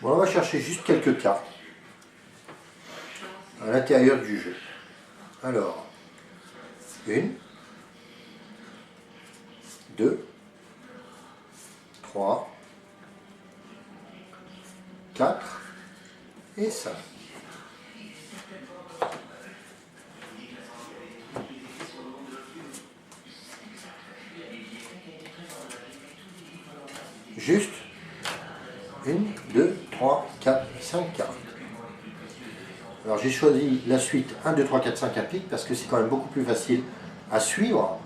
Bon, on va chercher juste quelques cartes à l'intérieur du jeu. Alors, 1, 2, 3, 4 et 5. Juste 1, 2, 3, 4, 5 cartes. Alors j'ai choisi la suite 1, 2, 3, 4, 5 à pique parce que c'est quand même beaucoup plus facile à suivre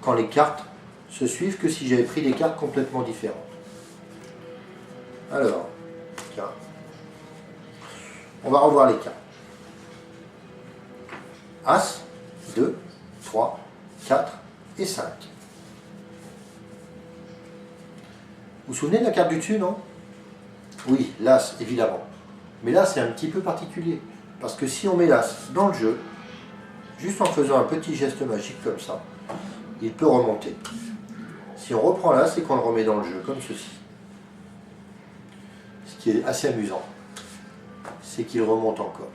quand les cartes se suivent que si j'avais pris des cartes complètement différentes. Alors, tiens, on va revoir les cartes. As, 2, 3, 4 et 5. Vous vous souvenez de la carte du dessus, non? Oui, l'As, évidemment. Mais là, c'est un petit peu particulier. Parce que si on met l'As dans le jeu, juste en faisant un petit geste magique comme ça, il peut remonter. Si on reprend l'As et qu'on le remet dans le jeu, comme ceci. Ce qui est assez amusant, c'est qu'il remonte encore.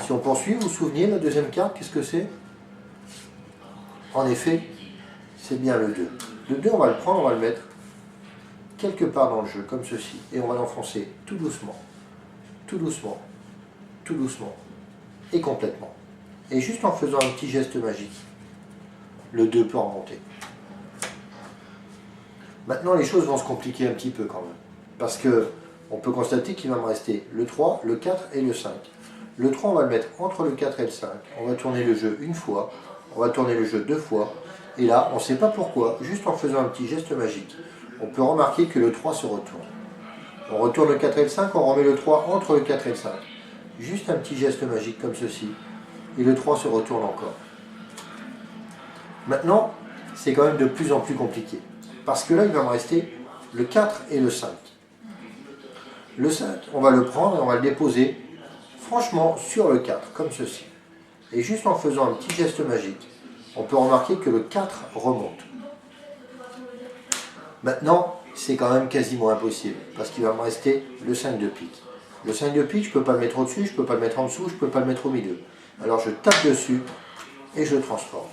Si on poursuit, vous vous souvenez, la deuxième carte, qu'est-ce que c'est? En effet, c'est bien le 2. Le 2, on va le prendre, on va le mettre quelque part dans le jeu, comme ceci. Et on va l'enfoncer tout doucement, tout doucement, tout doucement, et complètement. Et juste en faisant un petit geste magique, le 2 peut remonter. Maintenant, les choses vont se compliquer un petit peu quand même. Parce que on peut constater qu'il va me rester le 3, le 4 et le 5. Le 3, on va le mettre entre le 4 et le 5. On va tourner le jeu une fois, on va tourner le jeu deux fois. Et là, on ne sait pas pourquoi, juste en faisant un petit geste magique, on peut remarquer que le 3 se retourne. On retourne le 4 et le 5, on remet le 3 entre le 4 et le 5. Juste un petit geste magique comme ceci, et le 3 se retourne encore. Maintenant, c'est quand même de plus en plus compliqué. Parce que là, il va me rester le 4 et le 5. Le 5, on va le prendre et on va le déposer franchement sur le 4, comme ceci. Et juste en faisant un petit geste magique, on peut remarquer que le 4 remonte. Maintenant, c'est quand même quasiment impossible, parce qu'il va me rester le 5 de pique. Le 5 de pique, je ne peux pas le mettre au-dessus, je ne peux pas le mettre en dessous, je ne peux pas le mettre au milieu. Alors je tape dessus et je le transforme.